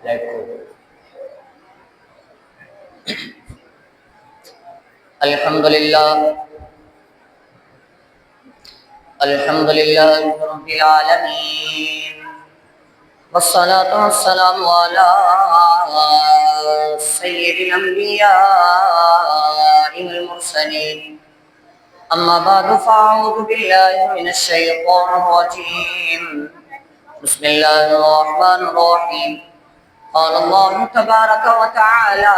دیکھو الحمدللہ الحمدللہ رب العالمین والصلاة والسلام على سید الانبیاء والمرسلین اما بعد فاعوذ باللہ من الشیطان الرجیم بسم اللہ الرحمن الرحیم قال اللہ تبارک وتعالی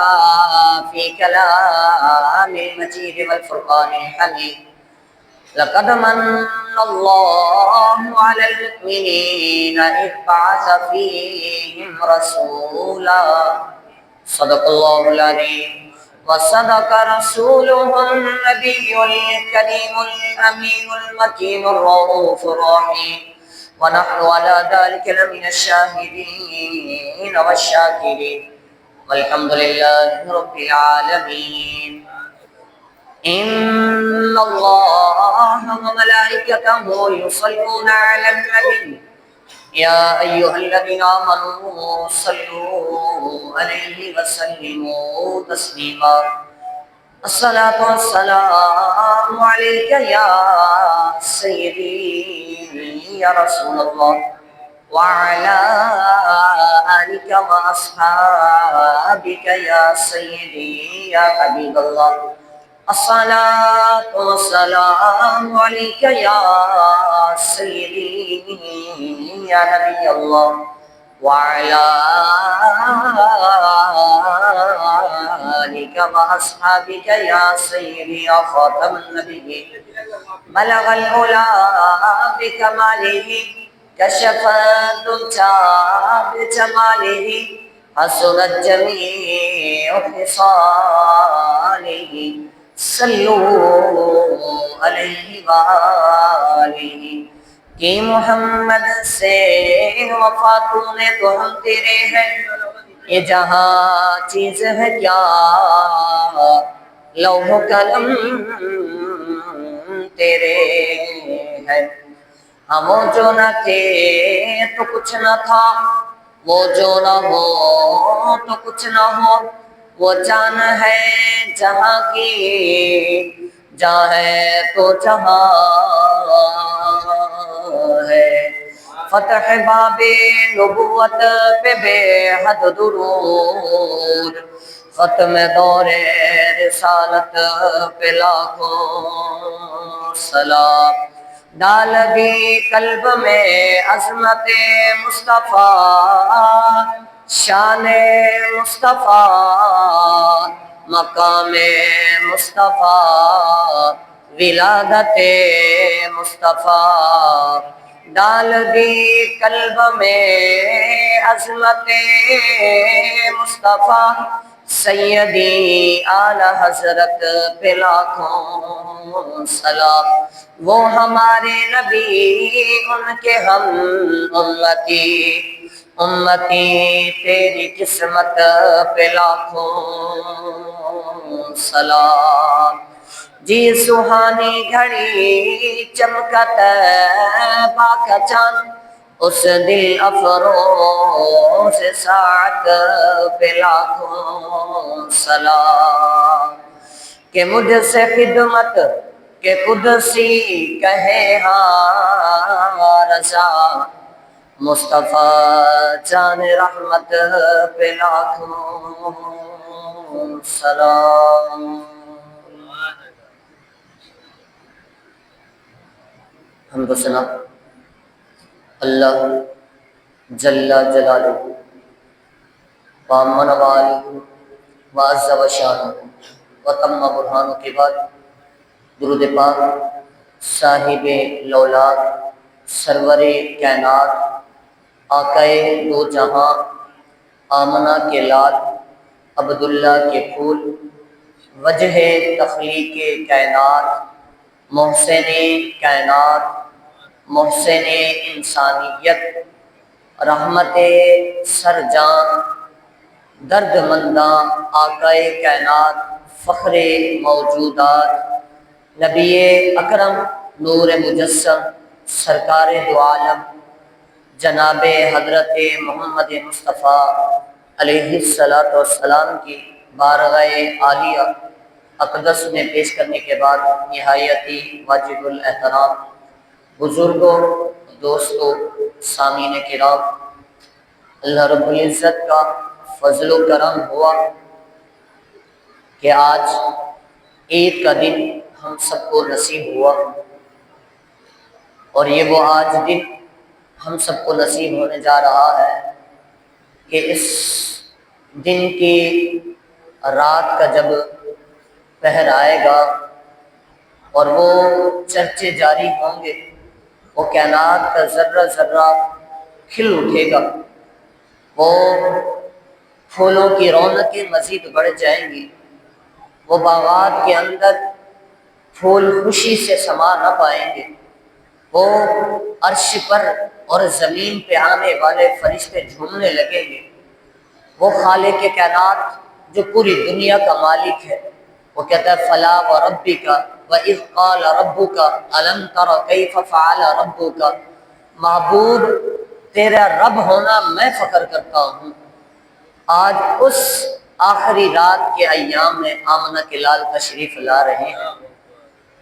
فی کلام المجید والفرقان الحمید لقد من الله على المؤمنين إذ بعث فيهم رسولا صدق الله العظيم وصدق رسوله النبي الكريم الأمين المكين الرؤوف الرحيم ونحن على ذلك لمن الشاهدين والشاكرين والحمد لله رب العالمين إن الله وملائكته يصلون على النبي يا أيها الذين آمنوا صلوا عليه وسلموا تسليما الصلاة والسلام عليك يا سيدي يا رسول الله وعلى آلك وأصحابك يا سيدي يا حبيب الله الصلاة والسلام عليك يا سيدي يا نبي الله وعلى آلك وأصحابك يا سيدي يا خاتم النبيين بلغ العلا بكماله كشف الدجى بجماله حسنت جميع خصاله صلو علیہ وآلہ کہ محمد سے وفاتوں نے تو ہم تیرے ہیں یہ جہاں چیز ہے کیا لوح و قلم تیرے ہیں ہم وہ جو نہ تھے تو کچھ نہ تھا وہ جو نہ ہو تو کچھ نہ ہو وہ جان ہے جہاں کی جہاں ہے تو جہاں ہے فتح باب نبوت پہ بے حد درود ختم دور رسالت پہ لاکھوں سلام ڈال دی قلب میں عظمت مصطفیٰ شان مصطفیٰ مقام مصطفیٰ ولادت مصطفیٰ ڈال دی قلب میں عظمت مصطفیٰ سیدی اعلی حضرت پہ لاکھوں سلام وہ ہمارے نبی ان کے ہم امتی امتی تیری قسمت پہ لاکھوں سلام جی سہانی گھڑی چمکت پاک چاند اس دل افروز ساعت پہ لاکھوں سلام کہ مجھ سے خدمت کہ قدسی کہے ہاں رضا مصطفیٰ جان رحمت پہ لاکھوں سلام حمد و ثنا اللہ جل جلالہ وامن والہ وعز و شانہ وتم برہانہ کے بعد درود پاک صاحب لولاک سرور کائنات آقائے دو جہاں آمنہ کے لال عبداللہ کے پھول وجہ تخلیق کائنات محسن کائنات محسن انسانیت رحمت سرجان درد منداں آقائے کائنات فخر موجودات نبی اکرم نور مجسم سرکار دو عالم جناب حضرت محمد مصطفیٰ علیہ الصلاۃ والسلام کی بارگاہ عالیہ اقدس میں پیش کرنے کے بعد نہایت ہی واجب الاحترام بزرگوں، دوستوں، سامعین کرام، اللہ رب العزت کا فضل و کرم ہوا کہ آج عید کا دن ہم سب کو نصیب ہوا، اور یہ وہ آج دن ہم سب کو نصیب ہونے جا رہا ہے کہ اس دن کی رات کا جب پہر آئے گا اور وہ چرچے جاری ہوں گے، وہ کائنات کا ذرہ ذرہ کھل اٹھے گا، وہ پھولوں کی رونقیں مزید بڑھ جائیں گی، وہ باغات کے اندر پھول خوشی سے سما نہ پائیں گے، وہ عرش پر اور زمین پہ آنے والے فرشتے جھومنے لگیں گے، وہ خالق کائنات جو پوری دنیا کا مالک ہے وہ کہتا ہے فلا وربک وَإِذْ قَالَ رَبُّكَ أَلَمْ تَرَ كَيْفَ فَعَلَ رَبُّكَ، محبوب تیرا رب ہونا میں فخر کرتا ہوں۔ آج اس آخری رات کے ایام میں آمنہ کے لال تشریف لا رہے ہیں،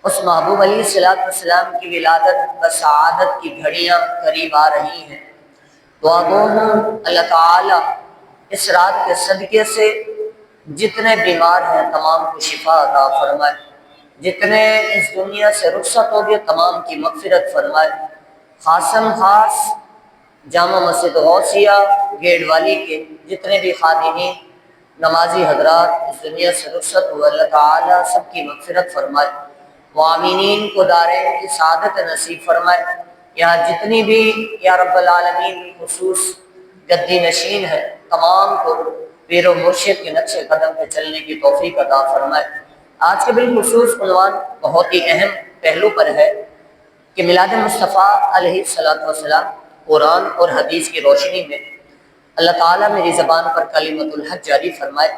اس محبوب علیہ السلام کی ولادت و سعادت کی گھڑیاں قریب آ رہی ہیں۔ دعا گو ہوں اللہ تعالی اس رات کے صدقے سے جتنے بیمار ہیں تمام کو شفا عطا فرمائے، جتنے اس دنیا سے رخصت ہو گئے تمام کی مغفرت فرمائے، خاصم خاص جامع مسجد غوثیہ گیڑ والی کے جتنے بھی خادمین نمازی حضرات اس دنیا سے رخصت ہوئے، اللہ تعالیٰ سب کی مغفرت فرمائے، مومنین کو دارین کی سعادت نصیب فرمائے، یہاں جتنی بھی یا رب العالمین خصوص گدی نشین ہے تمام کو پیر و مرشد کے نقش قدم پہ چلنے کی توفیق عطا فرمائے۔ آج کے بالخصوص عنوان بہت ہی اہم پہلو پر ہے کہ میلاد مصطفیٰ علیہ السلام قرآن اور حدیث کی روشنی میں اللہ تعالیٰ میری زبان پر کلمۃ الحق جاری فرمائے۔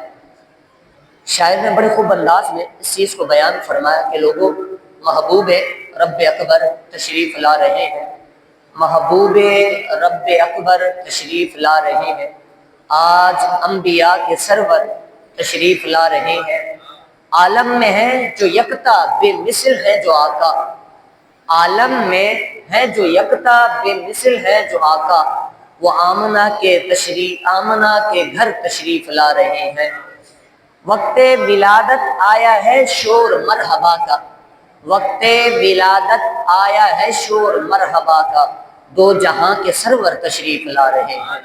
شاعر نے بڑے خوب انداز میں اس چیز کو بیان فرمایا کہ لوگوں محبوب رب اکبر تشریف لا رہے ہیں، محبوب رب اکبر تشریف لا رہے ہیں، آج انبیاء کے سرور تشریف لا رہے ہیں، عالم میں ہیں جو یکتا بے مثل ہے جو آقا، عالم میں ہے جو یکتا بے مثل ہے جو آقا، وہ آمنہ کے گھر تشریف لا رہے ہیں، وقت ولادت آیا ہے شور مرحبا کا، وقت ولادت آیا ہے شور مرحبا کا، دو جہاں کے سرور تشریف لا رہے ہیں،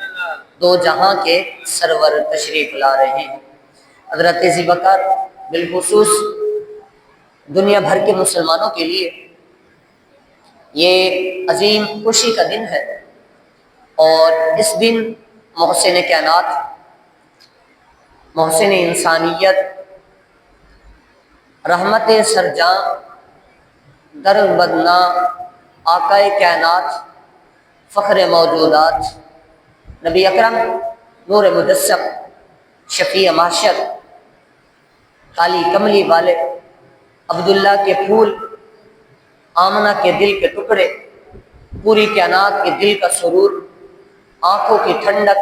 دو جہاں کے سرور تشریف لا رہے ہیں۔ حضرت ذی بقر بالخصوص دنیا بھر کے مسلمانوں کے لیے یہ عظیم خوشی کا دن ہے، اور اس دن محسن کائنات، محسن انسانیت، رحمت سرجاں، در بدنا، آقا کائنات، فخر موجودات، نبی اکرم نور مجسم، شفیع محشر، کالی کملی والے، عبداللہ کے پھول، آمنہ کے دل کے ٹکڑے، پوری کائنات کے دل کا سرور، آنکھوں کی ٹھنڈک،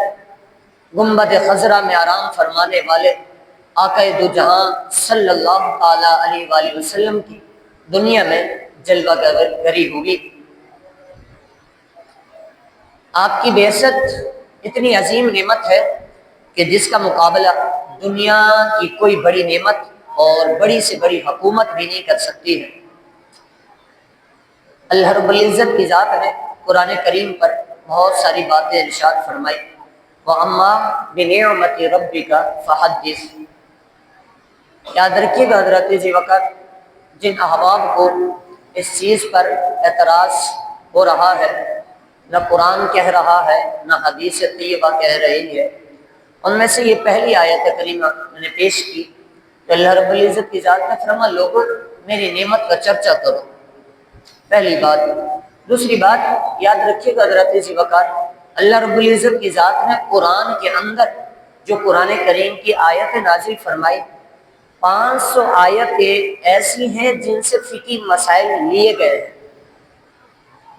گنبد خضرا میں آرام فرمانے والے آقا دو جہاں صلی اللہ تعالی علیہ وآلہ وسلم کی دنیا میں جلوہ گری ہوگی۔ آپ کی بعثت اتنی عظیم نعمت ہے کہ جس کا مقابلہ دنیا کی کوئی بڑی نعمت اور بڑی سے بڑی حکومت بھی نہیں کر سکتی ہے۔ اللہ رب العزت کی ذات نے قرآن کریم پر بہت ساری باتیں ارشاد فرمائی، وَأَمَّا بِنِعْمَةِ رَبِّكَ فَحَدِّثْ۔ یاد رکھیے گا حضرت ذی بقر جن احباب کو اس چیز پر اعتراض ہو رہا ہے، نہ قرآن کہہ رہا ہے نہ حدیث طیبہ کہہ رہی ہے، ان میں سے یہ پہلی آیت کریمہ میں نے پیش کی تو اللہ رب العزت کی ذات نے فرمایا لوگوں میری نعمت کا چرچا کرو، پہلی بات۔ دوسری بات یاد رکھیے گا حضرت ذی بقر اللہ رب العزت کی ذات نے قرآن کے اندر جو قرآن کریم کی آیت نازل فرمائی 500 آیتیں ایسی ہیں جن سے فقہی مسائل لیے گئے ہیں،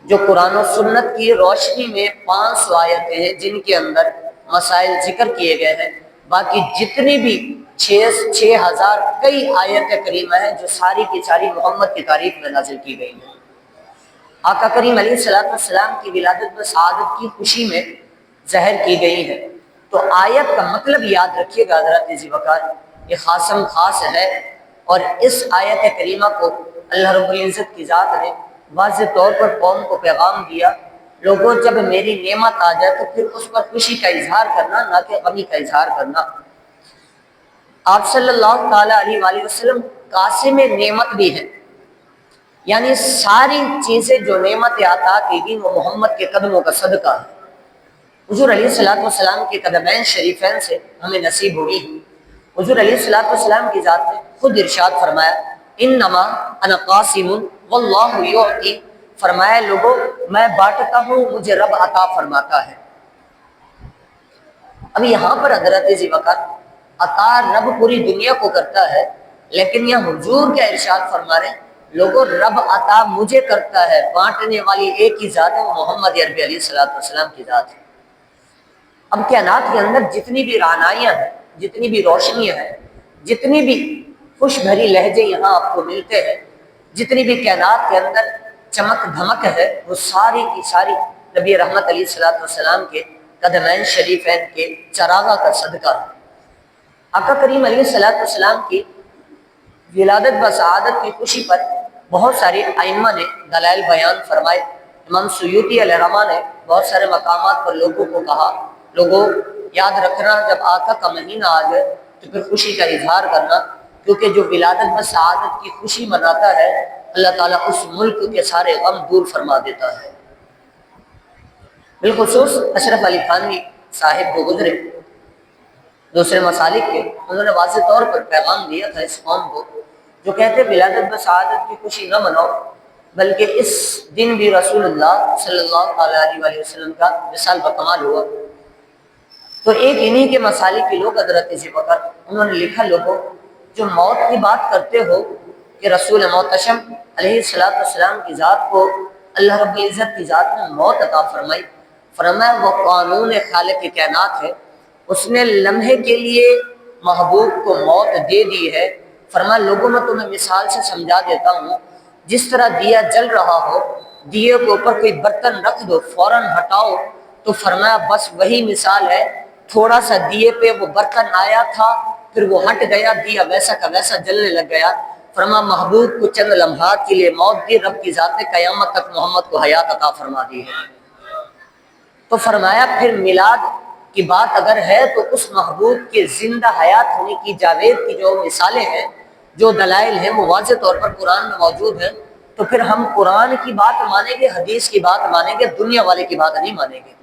جو قرآن و سنت کی روشنی میں 500 آیتیں ہیں جن کے اندر مسائل ذکر کیے گئے ہیں۔ باقی جتنی بھی 6,000 کئی آیت کریمہ ہیں جو ساری کی ساری محمد کی تعریف میں نازل کی گئی ہیں۔ آقا کریم علیہ الصلوۃ والسلام کی ولادت و سعادت کی خوشی میں ظاہر کی گئی ہے۔ تو آیت کا مطلب یاد رکھیے گا حضرات ذی وقار، یہ خاصم خاص ہے، اور اس آیت کریمہ کو اللہ رب العزت کی ذات نے واضح طور پر قوم کو پیغام دیا، لوگوں جب میری نعمت آ جائے تو پھر اس پر خوشی کا اظہار کرنا، نہ کہ غمی کا اظہار کرنا۔ آپ صلی اللہ تعالیٰ علیہ وآلہ وسلم قاسم نعمت بھی ہیں، یعنی ساری چیزیں جو نعمت عطا کی گئی وہ محمد کے قدموں کا صدقہ ہے۔ حضور علیہ الصلوۃ والسلام کے قدمین شریفین سے ہمیں نصیب ہوئی۔ حضور علیہ الصلوۃ والسلام کی ذات نے خود ارشاد فرمایا، انما انا قاسم واللہ یعطی، فرمایا لوگوں میں بانٹتا ہوں، مجھے رب عطا فرماتا ہے۔ اب یہاں پر حضرت ذی وقار عطا رب پوری دنیا کو کرتا ہے، لیکن یہ حضور کیا ارشاد فرما رہے ہیں، لوگوں رب عطا مجھے کرتا ہے، بانٹنے والی ایک ہی ذات ہے، وہ محمد عربی علیہ الصلوۃ والسلام کی ذات ہے۔ اب کائنات کے اندر جتنی بھی رعنائیاں ہیں، جتنی بھی روشنیاں ہیں، جتنی بھی خوش بھری لہجے یہاں آپ کو ملتے ہیں، جتنی بھی کائنات کے اندر چمک دھمک ہے، وہ ساری کی ساری نبی رحمت علیہ الصلوۃ والسلام کے قدمین شریفین کے چراغاں کا صدقہ ہے۔ آقا کریم علیہ الصلوۃ والسلام کی ولادت و سعادت کی خوشی پر بہت سارے ائمہ نے دلائل بیان فرمائے۔ امام سیوطی علیہ رحمہ نے بہت سارے مقامات پر لوگوں کو کہا، لوگوں یاد رکھنا جب آقا کا مہینہ آ جائے تو پھر خوشی کا اظہار کرنا، کیونکہ جو ولادت و سعادت کی خوشی مناتا ہے اللہ تعالیٰ اس ملک کے سارے غم دور فرما دیتا ہے۔ بالخصوص اشرف علی تھانوی صاحب کو گزرے دوسرے مسالک کے، انہوں نے واضح طور پر پیغام دیا تھا اس قوم کو، جو کہتے ولادت و سعادت کی خوشی نہ مناؤ، بلکہ اس دن بھی رسول اللہ صلی اللہ علیہ وآلہ وسلم کا وصال بکمال ہوا۔ تو ایک انہی کے مسالک کے لوگ حضرت ذی وقار، انہوں نے لکھا، لوگوں جو موت کی بات کرتے ہو کہ رسول محتشم علیہ السلام کی ذات کو اللہ رب العزت کی ذات نے موت عطا فرمائی، فرمایا وہ قانون خالق کائنات ہے، اس نے لمحے کے لیے محبوب کو موت دے دی ہے۔ فرمایا لوگوں میں تمہیں مثال سے سمجھا دیتا ہوں، جس طرح دیا جل رہا ہو، دیے کے اوپر کوئی برتن رکھ دو، فوراً ہٹاؤ، تو فرمایا بس وہی مثال ہے، تھوڑا سا دیے پہ وہ برتن آیا تھا، پھر وہ ہٹ گیا، دیا ویسا کا ویسا جلنے لگ گیا۔ فرمایا محبوب کو چند لمحات کے لیے موت دی، رب کی ذات نے قیامت تک محمد کو حیات عطا فرما دی ہے۔ تو فرمایا پھر میلاد کی بات اگر ہے تو اس محبوب کے زندہ حیات ہونے کی، جاوید کی جو مثالیں ہیں، جو دلائل ہیں، وہ واضح طور پر قرآن میں موجود ہیں، تو پھر ہم قرآن کی بات مانیں گے، حدیث کی بات مانیں گے، دنیا والے کی بات نہیں مانیں گے۔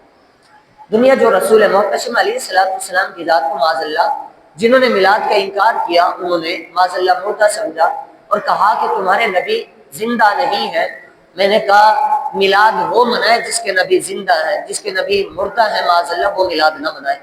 دنیا جو رسول محتشم علیہ السلام کی ذات کو معاذ اللہ، جنہوں نے میلاد کا انکار کیا، انہوں نے معاذ اللہ مردہ سمجھا اور کہا کہ تمہارے نبی زندہ نہیں ہے۔ میں نے کہا میلاد وہ منائے جس کے نبی زندہ ہے، جس کے نبی مردہ ہے معاذ اللہ وہ میلاد نہ منائے۔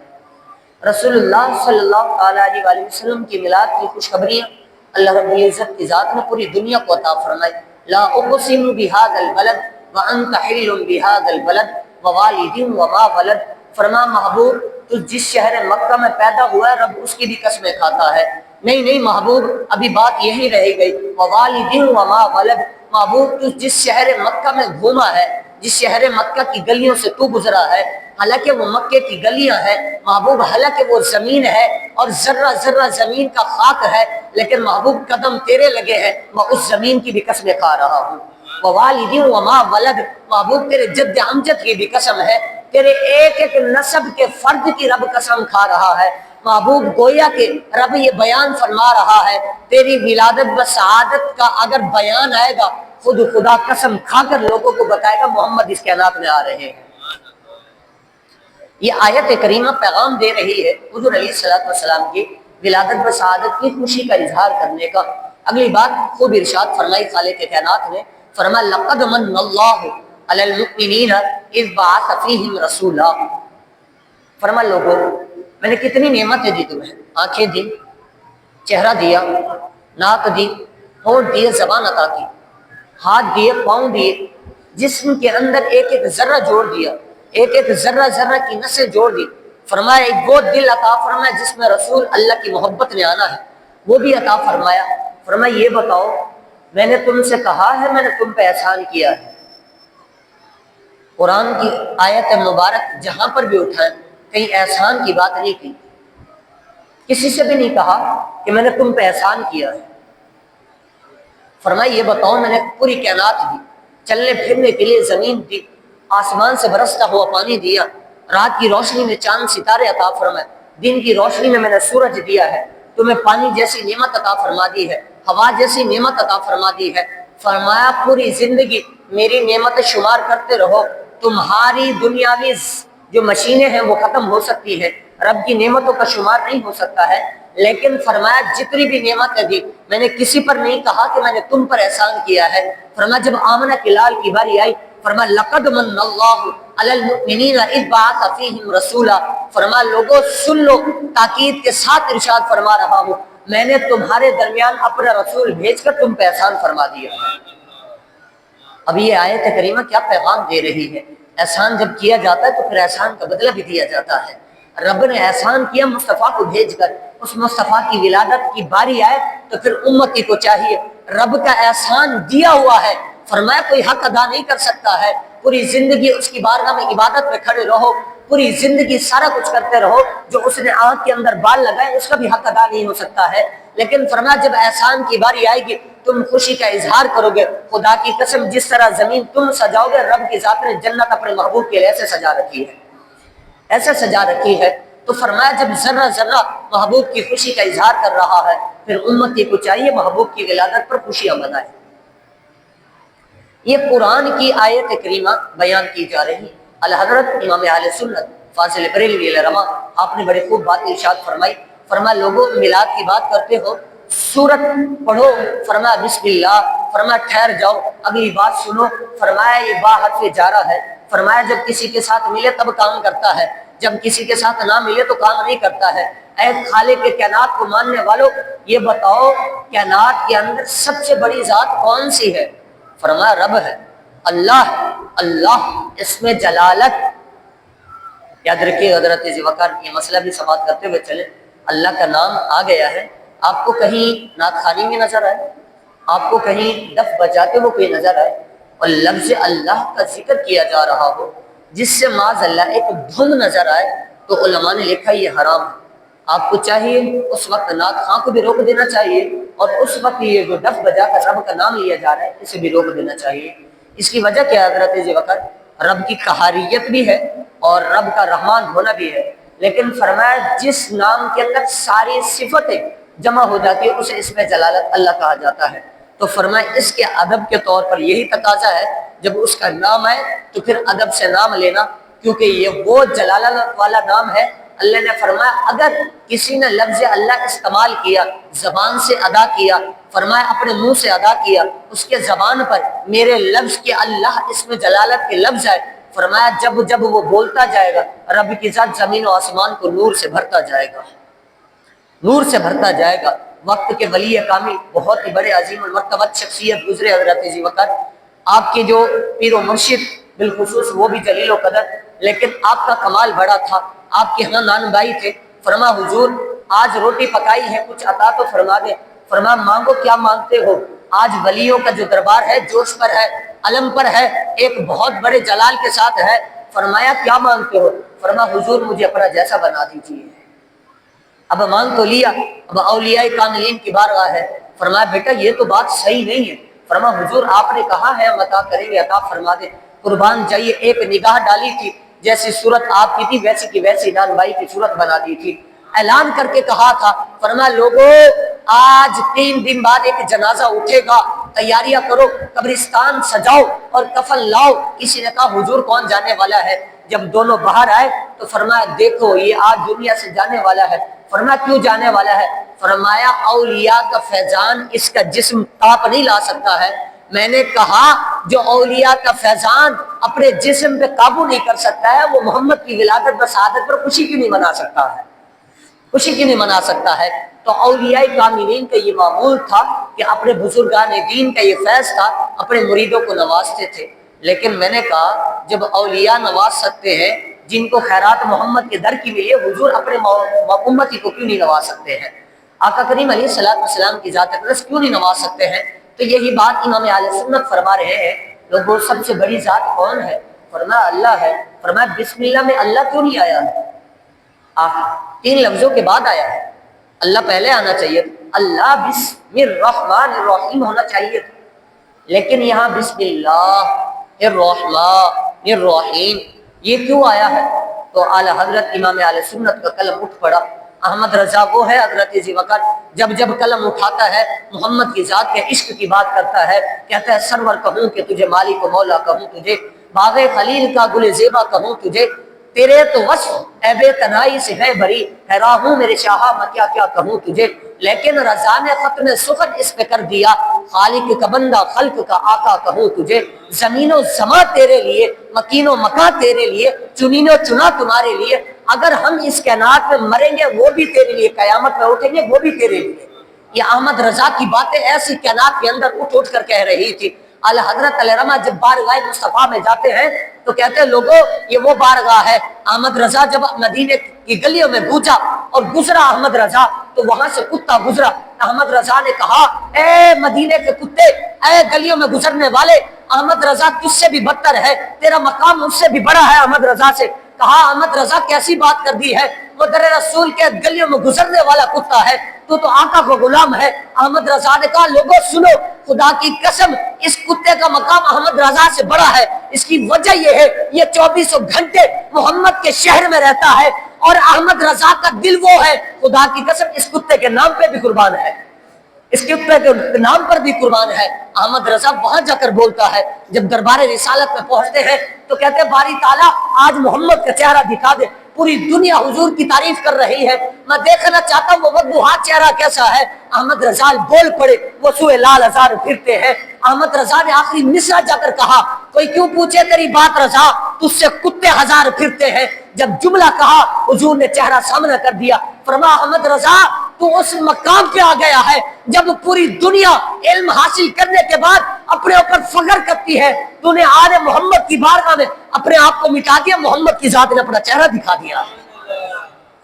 رسول اللہ صلی اللہ تعالیٰ علیہ وآلہ وسلم کی میلاد کی خوشخبریاں اللہ رب العزت کی ذات نے پوری دنیا کو عطا فرمائی۔ لا اقسم بہذا البلد وانت حل بہذا البلد ووالد وما ولد، فرما محبوب تو جس شہر مکہ میں پیدا ہوا ہے رب اس کی بھی قسمیں کھاتا ہے۔ نہیں محبوب ابھی بات یہی رہ گئی، ووالد وما ولد، محبوب تو جس شہر مکہ میں گھوما ہے، جس شہر مکہ کی گلیوں سے تو گزرا ہے، حالانکہ وہ مکے کی گلیاں ہیں محبوب، حالانکہ وہ زمین ہے اور ذرہ ذرہ زمین کا خاک ہے، لیکن محبوب قدم تیرے لگے ہیں، میں اس زمین کی بھی قسمیں کھا رہا ہوں۔ ووالد وما ولد، محبوب تیرے جد امجد کی بھی قسم ہے، تیرے ایک ایک نسب کے فرد کی رب قسم کھا رہا ہے۔ محبوب گویا کہ رب یہ بیان فرما رہا ہے، تیری ولادت و سعادت کا اگر بیان آئے گا، خود خدا قسم کھا کر لوگوں کو بتائے گا محمد اس کائنات میں آ رہے ہیں۔ یہ آیت کریمہ پیغام دے رہی ہے حضور علیہ الصلوۃ والسلام کی ولادت و سعادت کی خوشی کا اظہار کرنے کا۔ اگلی بات خوب ارشاد فرمائی خالق کائنات نے، فرمایا لقد من اللہ علی المؤمنین اذ بعث فیہم رسولا، فرمایا لوگوں میں نے کتنی نعمتیں دی تمہیں، آنکھیں دی، چہرہ دیا، ناک دی، ہونٹ دیے، زبان عطا کی، ہاتھ دیے، پاؤں دیے، جسم کے اندر ایک ایک ذرہ جوڑ دیا، ایک ایک ذرہ ذرہ کی نسیں جوڑ دی۔ فرمایا ایک وہ دل عطا فرمایا جس میں رسول اللہ کی محبت نے آنا ہے، وہ بھی عطا فرمایا۔ فرمایا یہ بتاؤ میں نے تم سے کہا ہے میں نے تم پہ احسان کیا ہے؟ قرآن کی آیت مبارک جہاں پر بھی اٹھائیں کہیں احسان کی بات نہیں کی، کسی سے بھی نہیں کہا کہ میں نے تم پہ احسان کیا ہے۔ فرمایا یہ بتاؤ میں نے پوری کائنات دی، چلنے پھرنے کے لیے زمین دی، آسمان سے برستا ہوا پانی دیا، رات کی روشنی میں چاند ستارے عطا فرمائے، دن کی روشنی میں نے سورج دیا ہے، تمہیں پانی جیسی نعمت عطا فرما دی ہے، ہوا جیسی نعمت عطا فرما دی ہے۔ فرمایا پوری زندگی میری نعمت شمار کرتے رہو، تمہاری دنیاوی جو مشینیں ہیں وہ ختم ہو سکتی ہے، رب کی نعمتوں کا شمار نہیں ہو سکتا ہے، لیکن فرمایا جتنی بھی نعمتیں دی میں نے کسی پر نہیں کہا کہ میں نے تم پر احسان کیا ہے۔ فرمایا جب آمنہ کی لال کی باری آئی، فرمایا لقد من اللہ علی المؤمنین اذ بعث فیہم رسولا، فرمایا لوگوں سن لو، تاکید کے ساتھ ارشاد فرما رہا ہوں میں نے تمہارے درمیان اپنا رسول بھیج کر تم پہ احسان فرما دیا۔ اب یہ آیت کریمہ کیا پیغام دے رہی ہے؟ احسان جب کیا جاتا ہے تو پھر احسان کا بدلہ بھی دیا جاتا ہے۔ رب نے احسان کیا مصطفیٰ کو بھیج کر، اس مصطفیٰ کی ولادت کی باری آئے تو پھر امتی کو چاہیے، رب کا احسان دیا ہوا ہے، فرمایا کوئی حق ادا نہیں کر سکتا ہے، پوری زندگی اس کی بارگاہ میں عبادت میں کھڑے رہو، پوری زندگی سارا کچھ کرتے رہو، جو اس نے آنکھ کے اندر بال لگائے اس کا بھی حق ادا نہیں ہو سکتا ہے، لیکن فرمایا جب احسان کی باری آئے گی تم خوشی کا اظہار کرو گے۔ خدا کی قسم جس طرح زمین تم سجاؤ گے، رب کی ذات نے جنت اپنے محبوب کے لیے ایسے سجا رکھی ہے، ایسے سجا رکھی ہے۔ تو فرمایا جب ذرہ ذرہ محبوب کی خوشی کا اظہار کر رہا ہے، پھر امتی کو چاہیے محبوب کی ولادت پر خوشیاں منائے۔ یہ قرآن کی آیت کریمہ بیان کی جا رہی۔ الحضرت امام اہل سنت فاضل بریلوی علیہ رحمہ آپ نے بڑے خوب بات ارشاد فرمائی، فرمایا لوگوں میلاد کی بات کرتے ہو، سورت پڑھو، فرمایا بسم اللہ، فرمایا ٹھہر جاؤ اگلی بات سنو، فرمایا یہ با حرف جارہ ہے، فرمایا جب کسی کے ساتھ ملے تب کام کرتا ہے، جب کسی کے ساتھ نہ ملے تو کام نہیں کرتا ہے۔ اے خالق کے کائنات کو ماننے والوں یہ بتاؤ کائنات کے اندر سب سے بڑی ذات کون سی ہے؟ فرمایا رب ہے، اللہ ہے، اللہ اس میں جلالت۔ یاد رکھیے حضرت ذوالفقار یہ مسئلہ بھی سماعت کرتے ہوئے چلے، اللہ کا نام آ گیا ہے، آپ کو کہیں نعت خوانی میں نظر آئے، آپ کو کہیں دف بجاتے ہوئے کوئی نظر آئے اور لفظ اللہ کا ذکر کیا جا رہا ہو جس سے معاذ اللہ ایک دھن نظر آئے تو علماء نے لکھا یہ حرام ہے۔ آپ کو چاہیے اس وقت نعت خواں کو بھی روک دینا چاہیے، اور اس وقت یہ جو دف بجا کر رب کا نام لیا جا رہا ہے اسے بھی روک دینا چاہیے۔ اس کی وجہ کیا حضرت ذوالفقار؟ رب کی قہاریت بھی ہے اور رب کا رحمان ہونا بھی ہے، لیکن فرمایا جس نام کے اندر ساری صفتیں جمع ہو جاتی ہے اسے اس میں جلالت اللہ کہا جاتا ہے۔ تو فرمایا اس کے ادب کے طور پر یہی تقاضا ہے جب اس کا نام آئے تو پھر ادب سے نام لینا، کیونکہ یہ وہ جلالت والا نام ہے۔ اللہ نے فرمایا اگر کسی نے لفظ اللہ استعمال کیا، زبان سے ادا کیا، فرمایا اپنے منہ سے ادا کیا، اس کے زبان پر میرے لفظ کے اللہ اس میں جلالت کے لفظ ہے، فرمایا جب جب وہ بولتا جائے گا رب کی ذات زمین و آسمان کو نور سے بھرتا جائے گا، نور سے بھرتا جائے گا۔ وقت کے ولی کامل بہت ہی بڑے عظیم المرتبت شخصیت گزرے حضرت ذوالفقار، آپ کے جو پیر و مرشد بالخصوص وہ بھی جلیل و قدر، لیکن آپ کا کمال بڑا تھا، آپ کے ہاں نان بھائی تھے، فرما حضور آج روٹی پکائی ہے کچھ عطا تو فرما دے، فرما مانگو کیا مانگتے ہو؟ آج ولیوں کا جو دربار ہے جوش پر ہے، علم پر ہے، ایک بہت بڑے جلال کے ساتھ ہے، فرمایا کیا مانگتے ہو؟ فرما حضور مجھے اپنا جیسا بنا دیجیے۔ اب مانگ تو لیا، اب اولیاء کاملین کی بارگاہ ہے، فرمایا بیٹا یہ تو بات صحیح نہیں ہے، فرما حضور آپ نے کہا ہے ہم عطا کریں گے، عطا فرما دیں۔ قربان جائیے ایک نگاہ ڈالی تھی، جیسی صورت آپ کی تھی ویسی کی ویسی نان بھائی کی صورت بنا دی تھی، اعلان کر کے کہا تھا، فرمایا لوگوں آج 3 دن بعد ایک جنازہ اٹھے گا، تیاریاں کرو، قبرستان سجاؤ اور کفن لاؤ۔ کسی نے کہا حضور کون جانے والا ہے؟ جب دونوں باہر آئے تو فرمایا دیکھو یہ آج دنیا سے جانے والا ہے، فرمایا کیوں جانے والا ہے؟ فرمایا اولیاء کا فیضان اس کا جسم تاپ نہیں لا سکتا ہے، میں نے کہا جو اولیاء کا فیضان اپنے جسم پہ قابو نہیں کر سکتا ہے وہ محمد کی ولادت و سعادت پر خوشی کیوں نہیں منا سکتا ہے، خوشی کیوں نہیں منا سکتا ہے؟ تو اولیاء کاملین کا یہ معمول تھا کہ اپنے بزرگان دین کا یہ فیض تھا، اپنے مریدوں کو نوازتے تھے، لیکن میں نے کہا جب اولیاء نواز سکتے ہیں، جن کو خیرات محمد کے در کی ملی ہے، حضور اپنے امتی کو کیوں نہیں نواز سکتے ہیں؟ آقا کریم علیہ السلام کی ذات اقدس کیوں نہیں نواز سکتے ہیں؟ تو یہی بات امام اہل سنت فرما رہے ہیں، لوگوں سب سے بڑی ذات کون ہے؟ فرمایا اللہ ہے۔ فرمایا بسم اللہ میں اللہ کیوں نہیں آیا ہے؟ تین لفظوں کے بعد آیا ہے، اللہ پہلے آنا چاہیے، اللہ بسم الرحمن الرحیم ہونا چاہیے، لیکن یہاں بسم اللہ الرحمن الرحیم یہ کیوں آیا ہے؟ تو اعلی حضرت امام اہل سنت کا قلم اٹھ پڑا۔ احمد رضا وہ ہے حضرت ذی وقت، جب قلم اٹھاتا ہے محمد کی ذات کے عشق کی بات کرتا ہے، کہتا ہے سرور کہوں کہ تجھے مالک و مولا کہوں تجھے، باغ خلیل کا گل زیبا کہوں تجھے، تیرے تو وصف اے بے تنائی سے ہے بری، حیران ہوں میرے شاہا میں کیا کیا کہوں تجھے۔ لیکن رضا نے ختم سخن اس پہ کر دیا، خالق کا بندہ خلق کا آقا کہوں تجھے، زمین و زماں تیرے لیے، مکین و مکان تیرے لیے، چنین و چنا تمہارے لیے، اگر ہم اس کائنات میں مریں گے وہ بھی تیرے لیے، قیامت میں اٹھیں گے وہ بھی تیرے لیے۔ یہ احمد رضا کی باتیں ایسی کائنات کے اندر اٹھ کر کہہ رہی تھی۔ اعلی حضرت علیہ رحمہ جب بارگاہ مصطفیٰ میں جاتے ہیں تو کہتے ہیں لوگوں یہ وہ بارگاہ ہے۔ احمد رضا جب مدینے کی گلیوں میں گوجا اور گزرا احمد رضا تو وہاں سے کتا گزرا، احمد رضا نے کہا اے مدینے کے کتے، اے گلیوں میں گزرنے والے، احمد رضا تجھ سے بھی بدتر ہے، تیرا مقام مجھ سے بھی بڑا ہے احمد رضا سے۔ کہا احمد رضا کیسی بات کر دی ہے، وہ در رسول کے گلیوں میں گزرنے والا کتا ہے، تو آقا کو غلام ہے۔ احمد رضا نے کہا لوگوں سنو، خدا کی قسم اس کتے کا مقام احمد رضا سے بڑا ہے، اس کی وجہ یہ ہے یہ 24 گھنٹے محمد کے شہر میں رہتا ہے، اور احمد رضا کا دل وہ ہے، خدا کی قسم اس کتے کے نام پہ بھی قربان ہے، اس کے نام پر بھی قربان ہے۔ احمد رضا وہاں جا کر بولتا ہے، جب دربار رسالت میں پہنچتے ہیں تو کہتے ہیں باری تعالیٰ آج محمد کا چہرہ دکھا دے، پوری دنیا حضور کی تعریف کر رہی ہے، میں دیکھنا چاہتا ہوں وہ وضوحات چہرہ کیسا ہے۔ احمد رضا بول پڑے، وہ سوئے لال ہزار پھرتے ہیں۔ احمد رضا نے آخری مصرع جا کر کہا کوئی کیوں پوچھے تیری بات رضا، تجھ سے کتے ہزار پھرتے ہیں۔ جب جملہ کہا حضور نے چہرہ سامنے کر دیا، فرمایا احمد رضا تو اس مقام پہ آ گیا ہے جب پوری دنیا علم حاصل کرنے کے بعد اپنے اوپر فخر کرتی ہے، تو نے آل محمد کی بارگاہ میں اپنے آپ کو مٹا دیا، محمد کی ذات نے اپنا چہرہ دکھا دیا،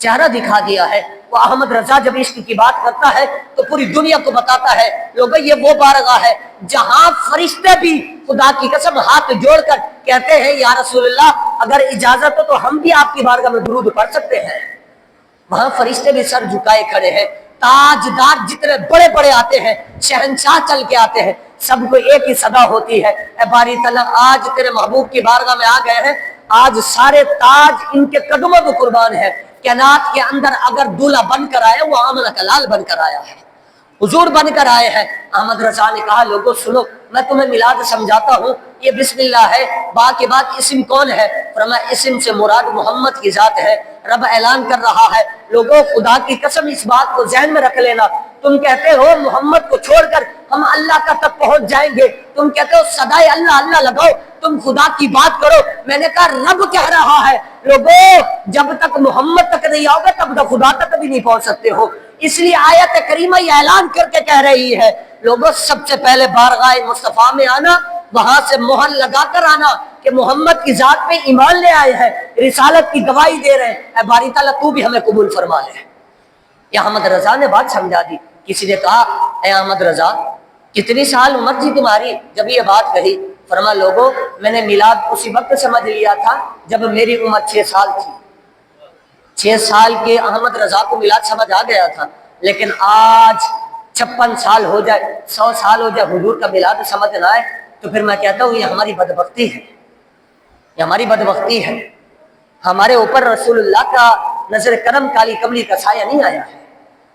چہرہ دکھا دیا ہے۔ وہ احمد رضا جب عشق کی بات کرتا ہے تو پوری دنیا کو بتاتا ہے لوگوں یہ وہ بارگاہ ہے جہاں فرشتے بھی خدا کی قسم ہاتھ جوڑ کر کہتے ہیں یا رسول اللہ اگر اجازت ہو تو ہم بھی آپ کی بارگاہ میں درود پڑھ سکتے ہیں۔ وہاں فرشتے بھی سر جھکائے کھڑے ہیں، تاجدار جتنے بڑے بڑے آتے ہیں، شہنشاہ چل کے آتے ہیں، سب کو ایک ہی صدا ہوتی ہے، اے باری تعالیٰ آج تیرے محبوب کی بارگاہ میں آ گئے ہیں، آج سارے تاج ان کے قدموں کو قربان ہے۔ کائنات کے اندر اگر دولہا بن کر آیا وہ آمنہ کا لال بن کر آیا ہے، حضور بن کر آئے ہیں۔ احمد رضا نے کہا لوگوں سنو میں تمہیں میلاد سمجھاتا ہوں، یہ بسم اللہ ہے، با کے بعد اسم کون ہے؟ فرمایا اسم سے مراد محمد کی ذات ہے۔ رب اعلان کر رہا ہے لوگوں خدا کی قسم اس بات کو ذہن میں رکھ لینا، تم کہتے ہو محمد کو چھوڑ کر ہم اللہ کا تک پہنچ جائیں گے، تم کہتے ہو صدائے اللہ اللہ لگاؤ، تم خدا کی بات کرو، میں نے کہا رب کہہ رہا ہے لوگوں جب تک محمد تک نہیں آؤ گے تب تک خدا تک بھی نہیں پہنچ سکتے ہو، اس لیے آیت کریمہ یہ اعلان کر کے کہہ رہی ہے لوگوں سب سے پہلے بارگاہ مصطفیٰ میں آنا، وہاں سے مہر لگا کر آنا کہ محمد کی ذات پہ ایمان لے آئے ہیں، رسالت کی گواہی دے رہے ہیں، اے باری تعالیٰ تو بھی ہمیں قبول فرما لے۔ یہ احمد رضا نے بات سمجھا دی۔ کسی نے کہا اے احمد رضا کتنی سال عمر تھی تمہاری جب یہ بات کہی؟ فرما لوگوں میں نے میلاد اسی وقت سمجھ لیا تھا جب میری عمر 6 سال تھی، 6 سال کے احمد رضا کو میلاد سمجھ آ گیا تھا، لیکن آج 56 سال ہو جائے 100 سال ہو جائے حضور کا میلاد سمجھ نہ آئے تو پھر میں کہتا ہوں یہ ہماری بدبختی ہے، یہ ہماری بدبختی ہے، ہمارے اوپر رسول اللہ کا نظر کرم کالی کملی کا سایہ نہیں آیا ہے،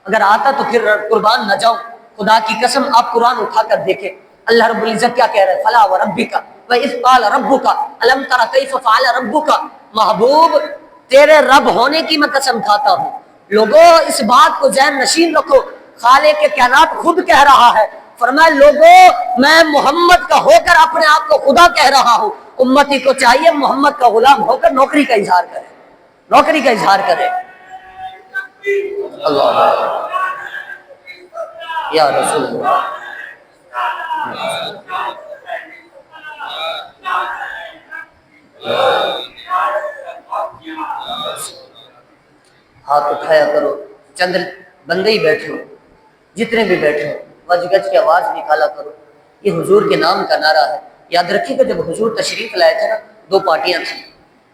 اگر آتا تو پھر قربان نہ جاؤں۔ خدا کی قسم آپ قرآن اٹھا کر دیکھیں اللہ رب العزت کیا کہہ رہے ہیں فلا وربک وَإِذْ قَالَ رَبُّكَ أَلَمْ تَرَ كَيْفَ فَعَلَ رَبُّكَ، محبوب تیرے رب ہونے کی میں قسم کھاتا ہوں، لوگوں اس بات کو ذہن نشین رکھو، خالق کائنات خود کہہ رہا ہے، فرمایا لوگوں میں محمد کا ہو کر اپنے آپ کو خدا کہہ رہا ہوں، امتی کو چاہیے محمد کا غلام ہو کر نوکری کا اظہار کرے، نوکری کا اظہار کرے۔ اللہ یا رسول اللہ ہاتھ اٹھایا کرو، چند بندے ہی بیٹھے ہو، جتنے بھی بیٹھے ہو وج گج کی آواز نکالا کرو، یہ حضور کے نام کا نعرہ ہے۔ یاد رکھیے کہ جب حضور تشریف لائے تھے نا، دو پارٹیاں تھیں،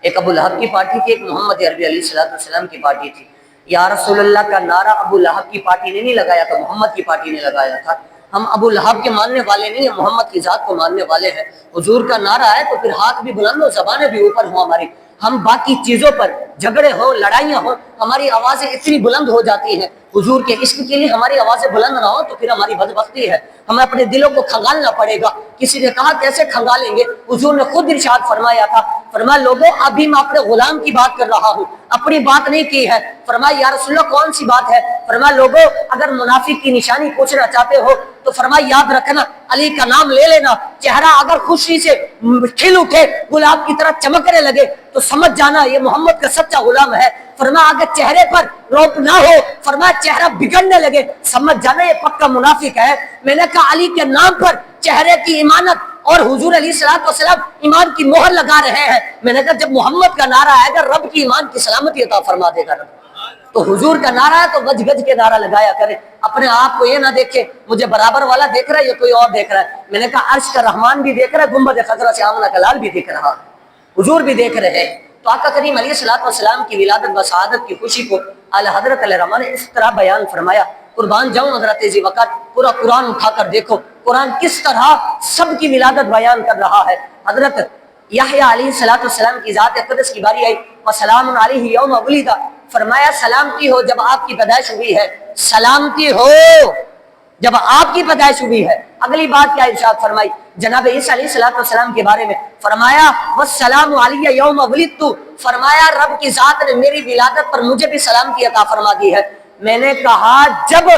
ایک ابو لہب کی پارٹی تھی، ایک محمد عربی علیہ السلام کی پارٹی تھی۔ یا رسول اللہ کا نعرہ ابو لہب کی پارٹی نے نہیں لگایا تھا، محمد کی پارٹی نے لگایا تھا۔ ہم ابو لہب کے ماننے والے نہیں ہیں، محمد کی ذات کو ماننے والے ہیں۔ حضور کا نعرہ ہے تو پھر ہاتھ بھی بلند ہو، زبانیں بھی اوپر ہوں ہماری۔ ہم باقی چیزوں پر جھگڑے ہوں، لڑائیاں ہوں، ہماری آوازیں اتنی بلند ہو جاتی ہیں، حضور کے عشق کے لیے ہماری آوازیں بلند نہ ہو تو پھر ہماری بدبختی ہے۔ ہمیں اپنے دلوں کو کھنگالنا پڑے گا۔ کسی نے کہا کیسے کھنگالیں گے؟ حضور نے خود ارشاد فرمایا تھا، فرمایا لوگوں ابھی میں اپنے غلام کی بات کر رہا ہوں، اپنی بات نہیں کی ہے۔ فرمایا یا رسول اللہ کون سی بات ہے؟ فرمایا لوگوں اگر منافق کی نشانی پوچھنا چاہتے ہو تو فرمایا یاد رکھنا، علی کا نام لے لینا، چہرہ اگر خوشی سے کھل اٹھے، گلاب کی طرح چمکنے لگے تو سمجھ جانا یہ محمد کا سچا غلام ہے۔ فرمایا اگر چہرے پر روپ نہ ہو، فرمایا چہرہ بگڑنے لگے، سمجھ جانا یہ پکا منافق ہے۔ میں نے کہا علی کے نام پر چہرے کی ایمانت اور حضور علیہ السلام ایمان کی مہر لگا رہے ہیں۔ میں نے کہا جب محمد کا نعرہ آئے گا رب کی ایمان کی سلامتی عطا فرما دے گا رب۔ تو حضور کا نعرہ ہے تو گج گج کے نعرہ لگایا کرے، اپنے آپ کو یہ نہ دیکھے مجھے برابر والا دیکھ رہا ہے یا کوئی اور دیکھ رہا ہے۔ میں نے کہا عرش کا رحمان بھی دیکھ رہا ہے، گنبد خضرا سے آمنہ کا لال بھی دیکھ رہا ہے، حضور بھی دیکھ رہے ہیں۔ تو آقا کریم علیہ السلام کی ولادت و سعادت کی خوشی کو اعلی حضرت علیہ رحمٰن نے اس طرح بیان فرمایا، قربان جاؤں حضرت ذی وقت پورا قرآن اٹھا کر دیکھو، قرآن کس طرح سب کی ولادت بیان کر رہا ہے۔ حضرت یحییٰ علیہ السلام کی ذات اقدس کی باری آئی، وسلام علیہ یوم ولد، فرمایا سلامتی ہو جب آپ کی پیدائش ہوئی ہے، سلامتی ہو جب آپ کی پیدائش ہوئی ہے۔ اگلی بات کیا ارشاد فرمائی جناب عیسیٰ علیہ السلام کے بارے میں؟ فرمایا والسلام علی یوم ولدت، فرمایا رب کی ذات نے میری ولادت پر مجھے بھی سلامتی عطا فرما دی ہے۔ میں نے کہا جب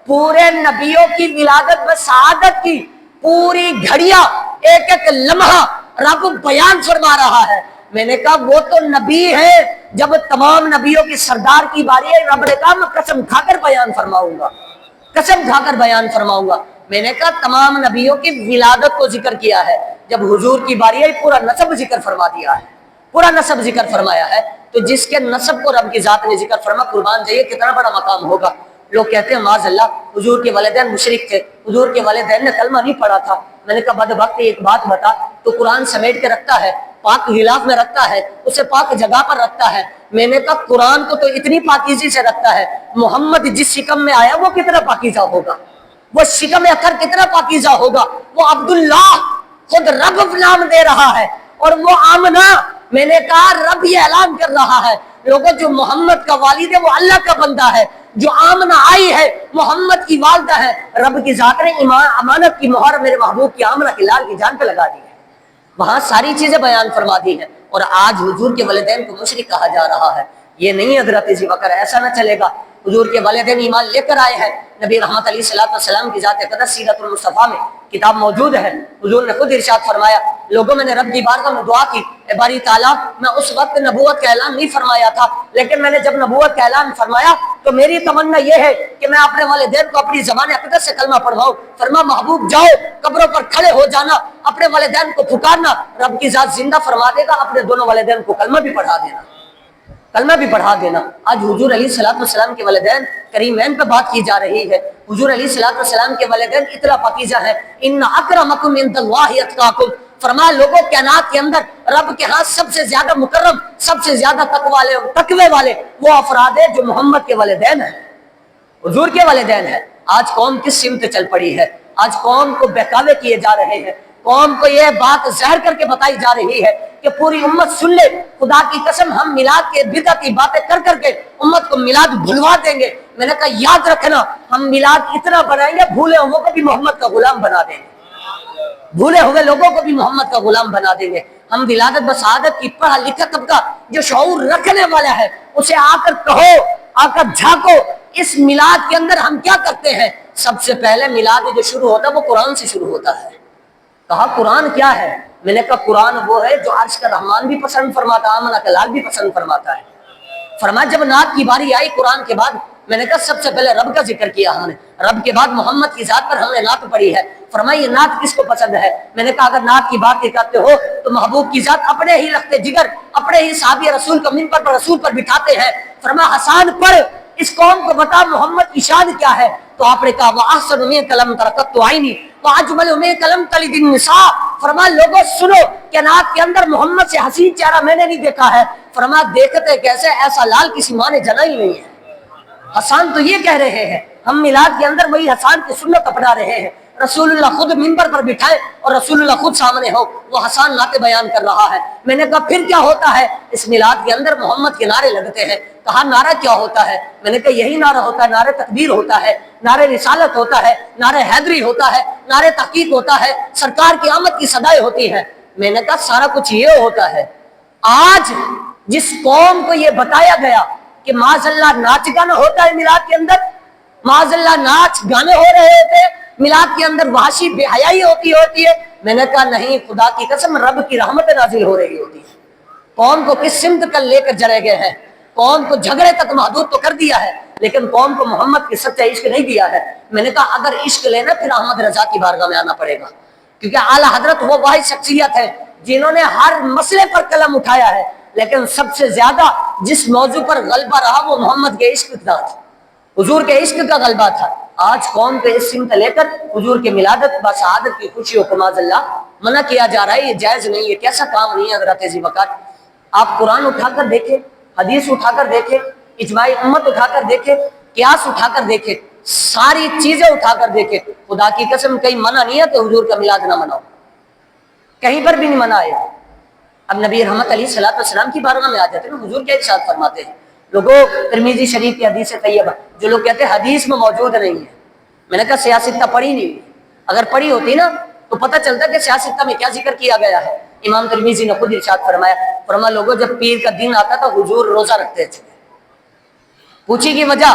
پورے نبیوں کی ولادت و سعادت کی پوری گھڑیاں ایک ایک لمحہ رب بیان فرما رہا ہے، میں نے کہا وہ تو نبی ہے، جب تمام نبیوں کی سردار کی باری ہے رب نے کہا میں قسم کھا کر بیان فرماؤں گا، قسم کھا کر بیان فرماؤں گا۔ میں نے کہا تمام نبیوں کی ولادت کو ذکر کیا ہے، جب حضور کی باری ہے پورا نسب ذکر فرما دیا ہے، پورا نسب ذکر فرمایا ہے۔ تو جس کے نسب کو رب کی ذات نے ذکر فرما، قربان جائیے کتنا بڑا مقام ہوگا۔ لوگ کہتے ہیں معاذ اللہ حضور کے والدین مشرک تھے، حضور کے والدین نے کلمہ نہیں پڑھا تھا۔ میں نے کہا بدبخت ایک بات بتا، تو قرآن سمیٹ کے رکھتا ہے، پاک غلاف میں رکھتا ہے، اسے پاک جگہ پر رکھتا ہے۔ میں نے کہا قرآن کو تو اتنی پاکیزی سے رکھتا ہے، محمد جس شکم میں آیا وہ کتنا پاکیزہ ہوگا، وہ شکم اکھر کتنا پاکیزہ ہوگا۔ وہ عبداللہ خود رب نام دے رہا ہے، اور وہ آمنہ، میں نے کہا رب یہ اعلان کر رہا ہے لوگوں جو محمد کا والد ہے وہ اللہ کا بندہ ہے، جو آمنہ آئی ہے محمد کی والدہ ہے، رب کی ذات نے امانت کی مہر میرے محبوب کی آمنہ کی لال کی جان پہ لگا دی ہے، وہاں ساری چیزیں بیان فرما دی ہیں۔ اور آج حضور کے والدین کو مشرک کہا جا رہا ہے، یہ نہیں حضرت ذی وقر، ایسا نہ چلے گا۔ حضور کے والدین ایمان لے کر آئے ہیں، نبی رحمت علیہ السلام کی ذات اقدس سیرت المصطفیٰ میں کتاب موجود ہے، حضور نے خود ارشاد فرمایا لوگوں میں نے رب کی بارگاہ میں دعا کی، اے باری تعالیٰ میں اس وقت نبوت کا اعلان نہیں فرمایا تھا، لیکن میں نے جب نبوت کا اعلان فرمایا تو میری تمنا یہ ہے کہ میں اپنے والدین کو اپنی زبان اقدس سے کلمہ پڑھواؤں۔ فرما محبوب جاؤ قبروں پر کھڑے ہو جانا، اپنے والدین کو پکارنا، رب کی ذات زندہ فرما دے گا، اپنے دونوں والدین کو کلمہ بھی پڑھا دینا، کلمہ بھی پڑھا دینا۔ آج حضور علیہ السلام کے والدین کریمین پہ بات کی جا رہی ہے، حضور علیہ السلام کے والدین اتنا پاکیزہ ہیں، ان اکرمکم عند اللہ اتقاکم، فرمایا لوگوں کائنات کے اندر رب کے ہاں سب سے زیادہ مکرم، سب سے زیادہ تقوی والے وہ افراد ہیں جو محمد کے والدین ہیں، حضور کے والدین ہیں۔ آج قوم کس سمت چل پڑی ہے، آج قوم کو بہکاوے کیے جا رہے ہیں، قوم کو یہ بات زہر کر کے بتائی جا رہی ہے کہ پوری امت سن لے، خدا کی قسم ہم میلاد کے بدعتی باتیں کر کر کے امت کو میلاد بھلوا دیں گے۔ میں نے کہا یاد رکھنا ہم میلاد اتنا بنائیں گے بھولے ہوئے کو بھی محمد کا غلام بنا دیں گے، بھولے ہوئے لوگوں کو بھی محمد کا غلام بنا دیں گے۔ ہم ولادت بسعادت کی پڑھا لکھا طبقہ جو شعور رکھنے والا ہے اسے آ کر کہو، آ کر جھانکو اس میلاد کے اندر ہم کیا کرتے ہیں۔ سب سے پہلے میلاد جو شروع ہوتا ہے وہ قرآن سے شروع ہوتا ہے۔ کہا قرآن کیا ہے؟ میں نے کہا قرآن وہ ہے جو عرش کا رحمان بھی پسند فرماتا ہے، آمنہ کا لال بھی پسند فرماتا ہے۔ فرمایا جب نعت کی باری آئی قرآن کے بعد، میں نے کہا سب سے پہلے رب کا ذکر کیا ہم نے، رب کے بعد محمد کی ذات پر ہم نے نعت پڑھی ہے۔ فرمایا یہ نعت کس کو پسند ہے؟ میں نے کہا اگر نعت کی بات کرتے ہو تو محبوب کی ذات اپنے ہی لخت جگر اپنے ہی صحابی رسول کو منبر پر رسول پر بٹھاتے ہیں، فرمایا حسان پڑھ، اس قوم کو بتا محمد کی شان کیا ہے؟ تو آپ نے کہا وَأَحْسَنُ مِنْكَ لَمْ تَرَقَتُ عَيْنِي وَأَجْمَلُ مِنْكَ لَمْ تَلِدِ النِّسَاءُ۔ فرمایا لوگوں سنو کہ نعت کے اندر محمد سے حسین چہرہ میں نے نہیں دیکھا ہے۔ فرمایا دیکھتے کیسے، ایسا لال کسی ماں نے جنا ہی نہیں ہے۔ حسان تو یہ کہہ رہے ہیں، ہم میلاد کے اندر وہی حسان کی سنت اپنا رہے ہیں، رسول اللہ خود منبر پر بٹھائے اور رسول اللہ خود سامنے ہو، وہ حسان نعتیں بیان کر رہا ہے۔ میں نے کہا پھر کیا ہوتا ہے؟ اس میلاد کے اندر محمد کے نعرے لگتے ہیں۔ کہا نعرہ کیا ہوتا ہے؟ میں نے کہا یہی نعرہ ہوتا ہے، نعرہ تکبیر ہوتا ہے، نعرہ رسالت ہوتا ہے، نعرہ حیدری ہوتا ہے، نعرہ تحقیق ہوتا ہے، سرکار کی آمد کی صدائیں ہوتی ہیں۔ میں نے کہا سارا کچھ یہ ہوتا ہے۔ آج جس قوم کو یہ بتایا گیا کہ معاذ اللہ ناچ گانا ہوتا ہے میلاد کے اندر، معاذ اللہ ناچ گانے ہو رہے ہوتے ہیں میلاد کے اندر، وحشی بے حیائی ہوتی ہے، میں نے کہا نہیں، خدا کی قسم رب کی رحمت نازل ہو رہی ہوتی ہے۔ قوم کو کس سمت کر لے کر چلے گئے ہیں، قوم کو جھگڑے تک محدود تو کر دیا ہے لیکن قوم کو محمد کی سچا عشق نہیں دیا ہے۔ میں نے کہا اگر عشق لینا پھر احمد رضا کی بارگاہ میں آنا پڑے گا، کیونکہ اعلیٰ حضرت وہ واحد شخصیت ہے جنہوں نے ہر مسئلے پر قلم اٹھایا ہے، لیکن سب سے زیادہ جس موضوع پر غلبہ رہا وہ محمد کے عشق کا تھا، حضور کے عشق کا غلبہ تھا۔ آج قوم کے اس سمت لے کر حضور کے ملادت با شہادت کی خوشیوں کو معاذ اللہ منع کیا جا رہا ہے، یہ جائز نہیں ہے، کیسا کام نہیں ہے حضرات ذی وقار۔ آپ قرآن اٹھا کر دیکھیں، حدیث اٹھا کر دیکھیں، اجماع امت اٹھا کر دیکھیں، قیاس اٹھا کر دیکھیں، ساری چیزیں اٹھا کر دیکھیں، خدا کی قسم کہیں منع نہیں ہے کہ حضور کا میلاد نہ مناؤ، کہیں پر بھی نہیں منع ہے۔ اب نبی رحمت علیہ الصلوۃ والسلام کی بارگاہ میں آ جاتے ہیں، حضور کیا ارشاد فرماتے ہیں؟ لوگوں ترمذی شریف کی حدیث طیبہ جو لوگ کہتے ہیں حدیث میں موجود نہیں ہے، میں نے کہا سیاست کا پڑھی نہیں، اگر پڑھی ہوتی نا تو پتہ چلتا کہ سیاست میں کیا ذکر کیا گیا ہے۔ امام ترمذی نے خود ارشاد فرمایا لوگوں جب پیر کا دن آتا تھا حضور روزہ رکھتے تھے، پوچھی کی وجہ،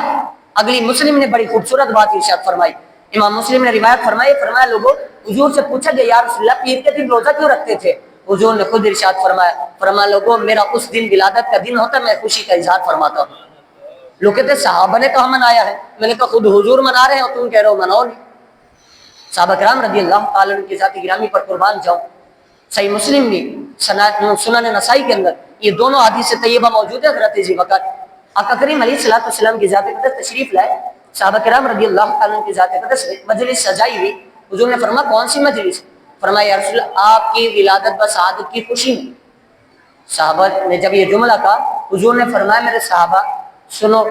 اگلی مسلم نے بڑی خوبصورت بات ارشاد فرمائی، امام مسلم نے روایت فرمایا لوگوں حضور سے پوچھا کہ یا رسول اللہ پیر کے دن روزہ کیوں رکھتے تھے؟ حضور نے خود ارشاد فرمایا لوگوں میرا اس دن ولادت کا دن ہوتا ہے، میں خوشی کا اظہار فرماتا ہوں۔ لوگ کہتے صحابہ نے کہاں منایا ہے؟ میں نے کہا خود حضور منا رہے ہیں اور تم کہہ رہے ہو مناؤ نہیں۔ صحابہ کرام رضی اللہ تعالیٰ عنہ کی ذات گرامی پر قربان جاؤ، صحیح مسلم بھی سنن نسائی کے اندر یہ دونوں حدیث طیبہ موجود ہے۔ حضرت ذی وقار آقا کریم علیہ الصلوۃ والسلام کی ذات اقدس تشریف لائے، صحابہ کرام رضی اللہ تعالیٰ عنہ کی ذات اقدس مجلس سجائی ہوئی، حضور نے فرمایا کون سی مجلس؟ فرمایا یا رسول اللہ آپ کی ولادت و شہادت کی خوشی میں۔ صحابہ نے جب یہ جملہ کہا حضور نے فرمایا میرے صحابہ سنو،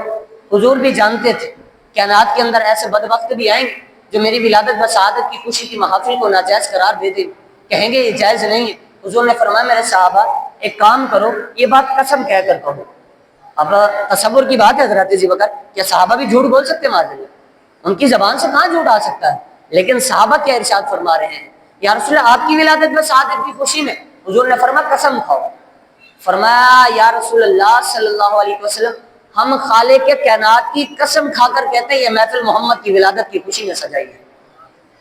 حضور بھی جانتے تھے کائنات کے اندر ایسے بدبخت بھی آئیں گے جو میری ولادت و شہادت کی خوشی کی محافل کو ناجائز قرار دے دیں، کہیں گے یہ جائز نہیں ہے۔ حضور نے فرمایا میرے صحابہ ایک کام کرو، یہ بات قسم کہہ کر کہو۔ اب تصور کی بات ہے حضرات ذی وقار، کیا صحابہ بھی جھوٹ بول سکتے ہیں؟ معاذ اللہ، ان کی زبان سے کہاں جھوٹ آ سکتا ہے؟ لیکن صحابہ کیا ارشاد فرما رہے ہیں؟ یا رسول اللہ آپ کی ولادت و شہادت کی خوشی میں، حضور نے فرمایا قسم کھاؤ۔ فرمایا یا رسول اللہ صلی اللہ علیہ وسلم ہم خالق کے کائنات کی قسم کھا کر کہتے ہیں یہ محفل محمد کی ولادت کی خوشی میں سجائی ہے۔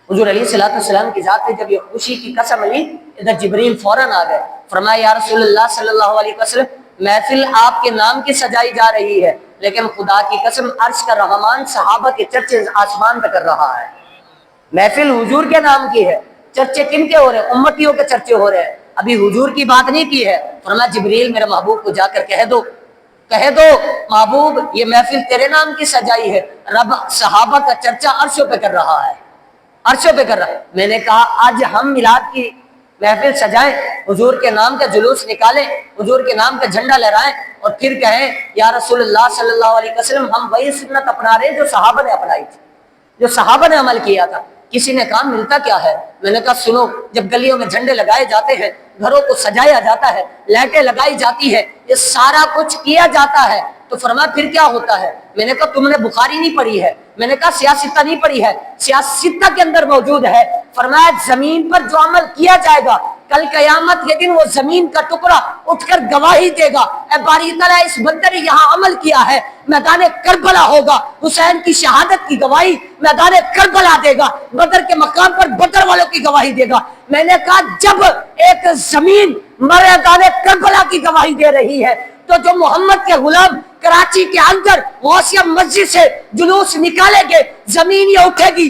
حضور علیہ الصلوۃ والسلام کی ذات نے جب یہ خوشی کی قسم لی، ادھر جبریل فوراً آ گئے، فرمایا یا رسول اللہ صلی اللہ علیہ وسلم محفل آپ کے نام کی سجائی جا رہی ہے، لیکن خدا کی قسم عرش کا رحمان صحابہ کے چرچے آسمان پہ کر رہا ہے۔ محفل حضور کے نام کی ہے، چرچے کن کے ہو رہے ہیں؟ امتیوں کے چرچے ہو رہے ہیں، ابھی حضور کی بات نہیں کی ہے۔ فرمایا جبریل میرے محبوب کو جا کر کہہ دو محبوب یہ محفل تیرے نام کی سجائی ہے، رب صحابہ کا چرچہ عرشوں پہ کر رہا ہے، عرشوں پہ کر رہا ہے۔ میں نے کہا آج ہم میلاد کی محفل سجائیں، حضور کے نام کا جلوس نکالیں، حضور کے نام کا جھنڈا لہرائیں اور پھر کہیں یا رسول اللہ صلی اللہ علیہ وسلم ہم وہی سنت اپنا رہے ہیں جو صحابہ نے اپنائی تھی، جو صحابہ نے عمل کیا تھا۔ کسی نے کہا ملتا کیا ہے؟ میں نے کہا سنو، جب گلیوں میں جھنڈے لگائے جاتے ہیں، گھروں کو سجایا جاتا ہے، لائٹیں لگائی جاتی ہے، یہ سارا کچھ کیا جاتا ہے، تو فرمایا پھر کیا ہوتا ہے؟ میں نے کہا تم نے بخاری نہیں پڑھی ہے، میں نے کہا سیاستہ نہیں پڑھی ہے، سیاستہ کے اندر موجود ہے۔ فرمایا زمین پر جو عمل کیا جائے گا کل قیامت کے دن وہ زمین کا ٹکڑا اٹھ کر گواہی دے گا، اے باری تعالیٰ اس بندے نے یہاں عمل کیا ہے، میدان کربلا ہوگا، حسین کی شہادت کی گواہی میدان کربلا دے گا، بدر کے مقام پر بدر والوں کی گواہی دے گا۔ میں نے کہا جب ایک زمین میدان کربلا کی گواہی دے رہی ہے تو جو محمد کے غلام کراچی کے اندر غوثیہ مسجد سے جلوس نکالے گے، زمین یہ اٹھے گی،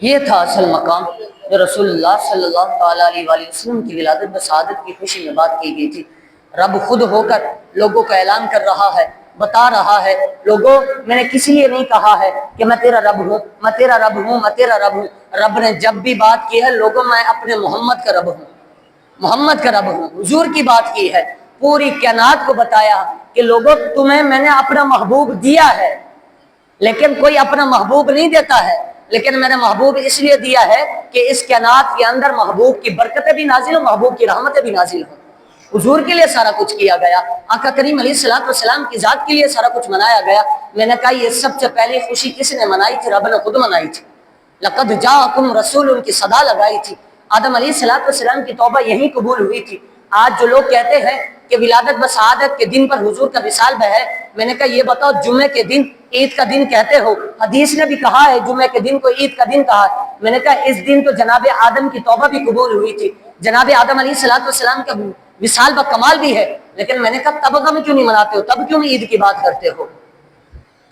یہ تھا اصل مقام جو رسول اللہ صلی اللہ علیہ وآلہ وسلم کی ولادت بسعادت کی خوشی میں بات کی گئی تھی۔ رب خود ہو کر لوگوں کو اعلان کر رہا ہے، بتا رہا ہے، لوگوں میں نے کسی لیے نہیں کہا ہے کہ میں تیرا رب ہوں، میں تیرا رب ہوں، میں تیرا رب ہوں۔ رب نے جب بھی بات کی ہے، لوگوں میں اپنے محمد کا رب ہوں، محمد کا رب ہوں، حضور کی بات کی ہے، پوری کائنات کو بتایا کہ لوگوں تمہیں میں نے اپنا محبوب دیا ہے، لیکن کوئی اپنا محبوب نہیں دیتا ہے، لیکن میں نے محبوب اس لیے دیا ہے کہ اس کائنات کے اندر محبوب کی برکتیں بھی نازل ہوں، محبوب کی رحمتیں بھی نازل ہوں۔ حضور کے لیے سارا کچھ کیا گیا، آقا کریم علیہ الصلوۃ والسلام کی ذات کے لیے سارا کچھ منایا گیا۔ میں نے کہا یہ سب سے پہلی خوشی کس نے منائی تھی؟ رب نے خود منائی تھی۔ لقد جاءکم رسول، ان کی صدا لگائی تھی۔ آدم علیہ الصلوۃ والسلام کی توبہ یہیں قبول ہوئی تھی۔ آج جو لوگ کہتے ہیں کہ ولادت بسعادت کے دن پر حضور کا وصال ہے، میں نے کہا یہ بتاؤ جمعے کے دن عید کا دن کہتے ہو، حدیث نے بھی کہا ہے جمعے کے دن کو عید کا دن کہا ہے۔ میں نے کہا اس دن تو جناب آدم کی توبہ بھی قبول ہوئی تھی، جناب آدم علیہ الصلوۃ والسلام کا وصال با کمال بھی ہے، لیکن میں نے کہا تب غم کیوں نہیں مناتے ہو، تب کیوں عید کی بات کرتے ہو؟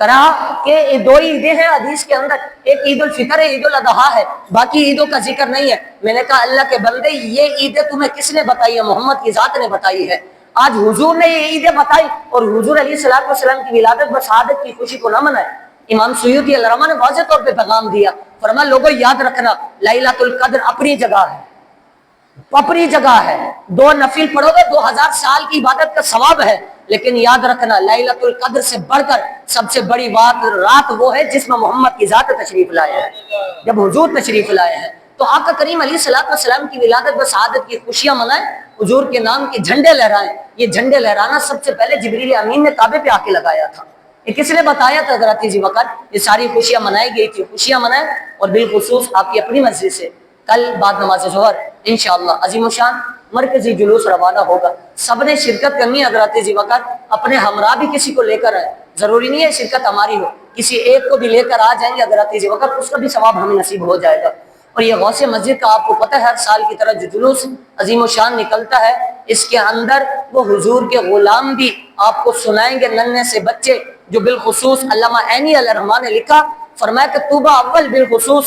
کہا کہ دو عیدیں ہیں حدیث کے اندر، ایک عید الفطر ہے، عید الاضحیٰ ہے، باقی عیدوں کا ذکر نہیں ہے۔ میں نے کہا اللہ کے بندے یہ عیدیں تمہیں کس نے بتائی ہے؟ محمد کی ذات نے بتائی ہے۔ آج حضور نے یہ عیدیں بتائی اور حضور علیہ الصلوۃ والسلام کی ولادت بسعادت کی خوشی کو نہ منائے۔ امام سیوطی علیہ الرحمہ نے واضح طور پہ پیغام دیا، فرمایا لوگوں یاد رکھنا لیلۃ القدر اپنی جگہ ہے، اپنی جگہ ہے، 2 نفل پڑھو گے 2000 سال کی عبادت کا ثواب ہے، لیکن یاد رکھنا لیلۃ القدر سے بڑھ کر سب سے بڑی رات وہ ہے جس میں محمد کی ذات تشریف لائے ہے، جب حضور تشریف لائے ہیں۔ تو آقا کریم علیہ الصلوۃ والسلام کی ولادت بسعادت کی خوشیاں منائیں، حضور کے نام کے جھنڈے لہرائیں۔ یہ جھنڈے لہرانا سب سے پہلے جبریل امین نے کعبے پہ آ کے لگایا تھا۔ یہ کس نے بتایا تھا؟ حضرت ذی وقت یہ ساری خوشیاں منائی گئی تھی، خوشیاں منائیں، اور بالخصوص آپ کی اپنی مسجد سے کل بعد نماز ظہر انشاءاللہ عظیم الشان مرکزی جلوس روانہ ہوگا، سب نے شرکت کرنی ہے۔ حضرت ذی وقت اپنے ہمراہ بھی کسی کو لے کر آئے، ضروری نہیں ہے شرکت ہماری ہو، کسی ایک کو بھی لے کر آ جائیں گے حضرت ذی وقت، اس کا بھی ثواب ہمیں نصیب ہو جائے گا۔ اور یہ غوث مسجد کا آپ کو پتہ ہے ہر سال کی طرح جو جلوس عظیم الشان نکلتا ہے، اس کے اندر وہ حضور کے غلام بھی آپ کو سنائیں گے، ننھے سے بچے، جو بالخصوص علامہ عینی علیہ الرحمہ نے لکھا، فرمایا کہ طوبیٰ اول بالخصوص،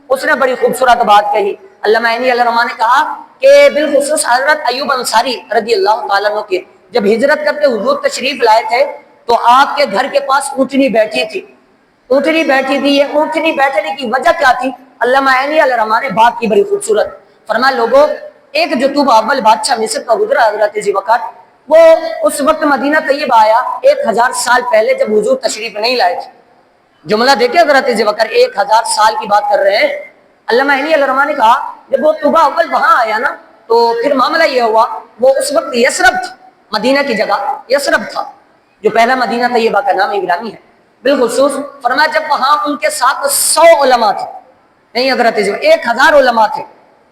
اس نے بڑی خوبصورت بات کہی۔ علامہ عینی علیہ الرحمہ نے کہا کہ بالخصوص حضرت ایوب انصاری رضی اللہ تعالیٰ عنہ کے جب ہجرت کر کے حضور تشریف لائے تھے تو آپ کے گھر کے پاس اونٹنی بیٹھی تھی، اونٹنی بیٹھی تھی۔ یہ اونٹنی بیٹھنے کی وجہ کیا تھی؟ علامہ عینی علیہ الرحمہ نے بات کی بڑی خوبصورت، فرمایا لوگوں ایک جو طوبیٰ اول بادشاہ مصر کا گزرا حضرت ذی وقت، وہ اس وقت مدینہ طیبہ آیا 1000 سال پہلے جب حضور تشریف نہیں لائے تھے۔ جملہ دیکھیں حضرت ذی وقت 1000 سال کی بات کر رہے ہیں۔ علامہ عینی علیہ الرحمہ نے کہا جب وہ طوبیٰ اول وہاں آیا نا تو پھر معاملہ یہ ہوا، وہ اس وقت یثرب تھا، مدینہ کی جگہ یثرب تھا جو پہلا مدینہ طیبہ کا نام گرامی ہے۔ بالخصوص فرمایا جب وہاں ان کے ساتھ 100 علماء تھے، نہیں حضرت 1000 علماء تھے،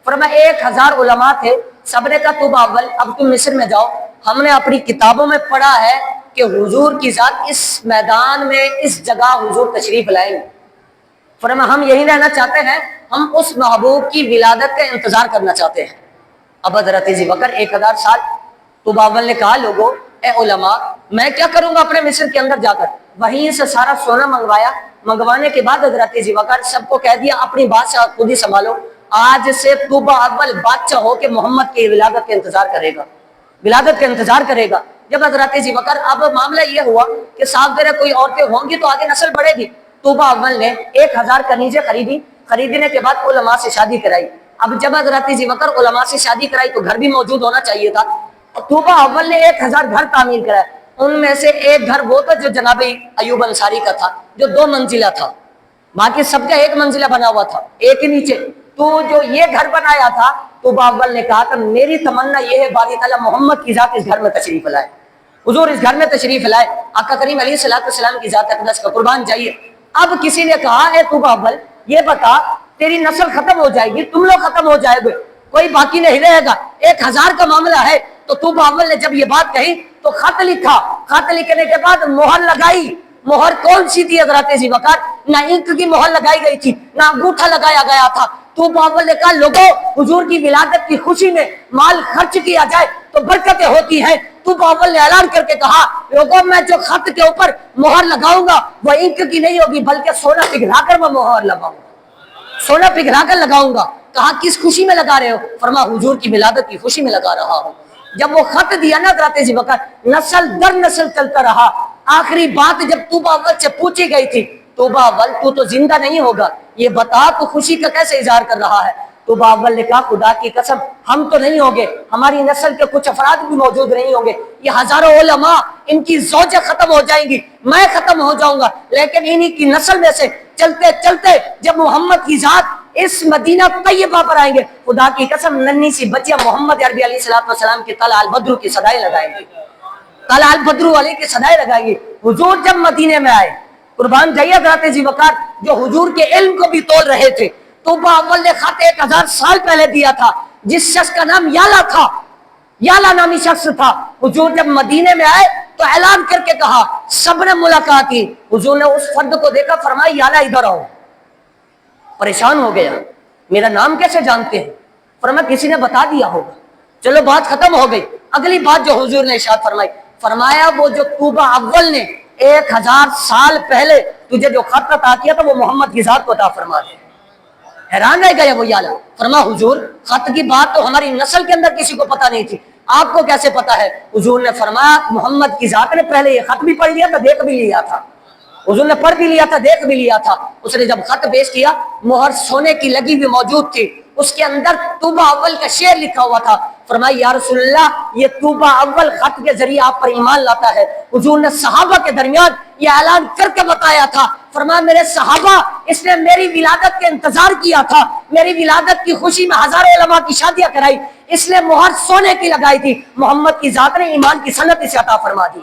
فرمایا 1000 علماء تھے، سب نے کہا طوبیٰ اول اب تم مصر میں جاؤ، ہم نے اپنی کتابوں میں پڑھا ہے کہ حضور کی ذات اس میدان میں اس جگہ حضور تشریف لائیں گے، فرمایا ہم یہی رہنا چاہتے ہیں، ہم اس محبوب کی ولادت کا انتظار کرنا چاہتے ہیں۔ اب حضرت ذی وقت 1000 سال، طوبیٰ اول نے کہا لوگوں اے علماء میں کیا کروں گا اپنے مصر کے اندر جا کر، وہیں سے سارا سونا منگوایا، منگوانے کے بعد حضرت ذی وقت سب کو کہہ دیا اپنی بات سے خود ہی سنبھالو، آج سے طوبیٰ اول بادشاہ ہو کے محمد کی ولادت کا انتظار کرے گا، ولادت کا انتظار کرے گا۔ جب حضرت ذی وقت اب معاملہ یہ ہوا کہ صاحب ذرا کوئی عورتیں ہوں گی تو آگے نسل بڑھے گی، طوبیٰ اول نے 1000 کنیزیں خریدی، خریدنے کے بعد علماء سے شادی کرائی۔ اب جب حضرت ذی وقت علماء سے شادی کرائی تو گھر بھی موجود ہونا چاہیے تھا، طوبیٰ اول نے 1000 گھر تعمیر کرائے، ان میں سے ایک گھر وہ تھا جو جناب ایوب انصاری کا تھا جو 2 منزلہ تھا، باقی سب کا 1 منزلہ بنا ہوا تھا، ایک ہی نیچے تو جو یہ گھر بنایا تھا، توبہ اول نے کہا کہ میری تمنا یہ ہے باری تعالیٰ محمد کی ذات اس گھر میں تشریف لائے، حضور اس گھر میں تشریف لائے، آقا کریم علیہ الصلوۃ والسلام کی ذات اقدس کا قربان جائیے۔ اب کسی نے کہا اے توبہ اول یہ بتا تیری نسل ختم ہو جائے گی، تم لوگ ختم ہو جائے گے، کوئی باقی نہیں رہے گا، 1000 کا معاملہ ہے۔ تو توبہ اول نے جب یہ بات کہی تو خط لکھا، خط لکھنے کے بعد مہر لگائی۔ مہر کون سی تھی حضرات ذی وقار؟ نہ انک کی مہر لگائی گئی تھی، نہ انگوٹھا لگایا گیا تھا۔ توبہ اول نے کہا لوگوں حضور کی ولادت کی خوشی میں مال خرچ کیا جائے تو برکتیں ہوتی ہیں۔ توبہ اول نے اعلان کر کے کہا لوگوں میں جو خط کے اوپر مہر لگاؤں گا وہ انک کی نہیں ہوگی بلکہ سونا پگھلا کر میں مہر لگاؤں گا، سونا پگھلا کر لگاؤں گا۔ کہا کس خوشی میں لگا رہے ہو؟ فرما حضور کی ولادت کی خوشی میں لگا رہا ہوں۔ جب وہ خط دیا نا حضرات ذی وقار، نسل در نسل چلتا رہا۔ آخری بات جب توبہ اول سے پوچھی گئی تھی، توبہ اول تو زندہ نہیں ہوگا، یہ بتا تو خوشی کا کیسے اظہار کر رہا ہے؟ توبہ اول نے کہا خدا کی قسم ہم تو نہیں ہوں گے، ہماری نسل کے کچھ افراد بھی موجود نہیں ہوں گے، یہ ہزاروں علماء ان کی زوجیں ختم ہو جائیں گی، میں ختم ہو جاؤں گا، لیکن انہی کی نسل میں سے چلتے چلتے جب محمد کی ذات اس مدینہ طیبہ پر آئیں گے، خدا کی قسم ننھی سی بچیاں محمد عربی علیہ السلام کی طلع البدر کی صدائیں لگائیں گے، طلع البدر علیہ کی صدائیں لگائیں گے۔ حضور جب مدینے میں آئے، قربان جائیے حضرات ذی وقار جو حضور کے علم کو بھی تول رہے تھے، توبہ اول نے خط 1000 سال پہلے دیا تھا، جس شخص کا نام یالا تھا، یالا نامی شخص تھا۔ حضور جب مدینے میں آئے تو اعلان کر کے کہا سب نے ملاقات کی، حضور نے اس فرد کو دیکھا، فرمایا یالا ادھر آؤ۔ پریشان ہو گیا، میرا نام کیسے جانتے ہیں؟ فرمایا کسی نے بتا دیا ہوگا، چلو بات ختم ہو گئی۔ اگلی بات جو حضور نے ارشاد فرمائی، فرمایا وہ جو توبہ اول نے 1000 سال پہلے تجھے جو خط عطا کیا تھا وہ محمد کی ذات کو عطا فرما دے۔ حیران رہ گیا وہ یالا، فرما حضور خط کی بات تو ہماری نسل کے اندر کسی کو پتہ نہیں تھی، آپ کو کیسے پتا ہے؟ حضور نے فرمایا محمد کی ذات نے پہلے یہ خط بھی پڑھ لیا تھا، دیکھ بھی لیا تھا، حضور نے پڑھ بھی لیا تھا، دیکھ بھی لیا تھا۔ اس نے جب خط پیش کیا مہر سونے کی لگی ہوئی موجود تھی، اس کے اندر توبہ اول کا شعر لکھا ہوا تھا۔ فرمایا یا رسول اللہ یہ توبہ اول خط کے ذریعے آپ پر ایمان لاتا ہے۔ حضور نے صحابہ کے درمیان یہ اعلان کر کے بتایا تھا، فرمایا میرے صحابہ اس نے میری ولادت کے انتظار کیا تھا، میری ولادت کی خوشی میں ہزاروں علماء کی شادیاں کرائی، اس لیے مہر سونے کی لگائی تھی، محمد کی ذات نے ایمان کی سند اسے عطا فرما دی۔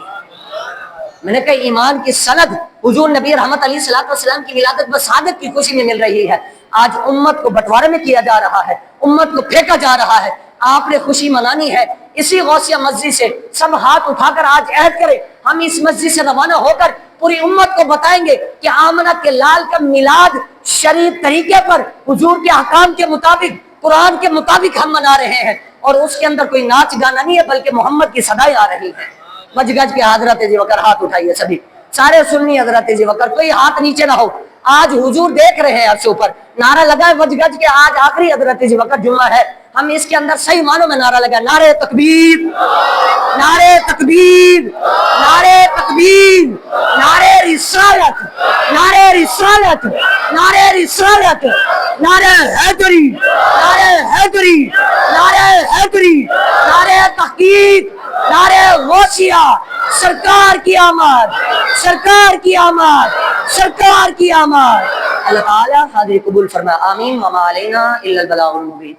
میں نے کہا ایمان کی سند حضور نبی رحمت علیہ الصلوۃ والسلام کی ولادت بسعادت کی خوشی میں مل رہی ہے۔ آج امت کو بٹوارے میں کیا جا رہا ہے، امت کو پھینکا جا رہا ہے، آپ نے خوشی منانی ہے۔ اسی غوثیہ مسجد سے سب ہاتھ اٹھا کر آج عہد کرے، ہم اس مسجد سے روانہ ہو کر پوری امت کو بتائیں گے کہ آمنہ کے لال کا میلاد شریف طریقے پر حضور کے احکام کے مطابق قرآن کے مطابق ہم منا رہے ہیں، اور اس کے اندر کوئی ناچ گانا نہیں ہے بلکہ محمد کی صدائیں آ رہی ہیں۔ بج گج کے حضرات ذی وقار ہاتھ اٹھائیے سبھی، سارے سنی حضرات ذی وقار، کوئی ہاتھ نیچے نہ ہو۔ آج حضور دیکھ رہے ہیں عرش اوپر، نعرہ لگائے بج گج کے، آج آخری حضرات ذی وقار جمعہ ہے، ہم اس کے اندر صحیح معنوں میں نعرہ لگائے، نعرہ تکبیر، نعرہ تکبیر، نعرہ تکبیر، نعرہ رسالت، نعرہ رسالت، نعرہ رسالت، نعرہ حیدری، نعرہ حیدری، نعرہ حیدری، نعرہ تحقیق، نعرہ غوثیہ، سرکار کی آمد، سرکار کی آمد، سرکار کی آمد۔ اللہ تعالیٰ حاضر قبول فرمائے، آمین۔ وما علینا الا البلاغ المبین۔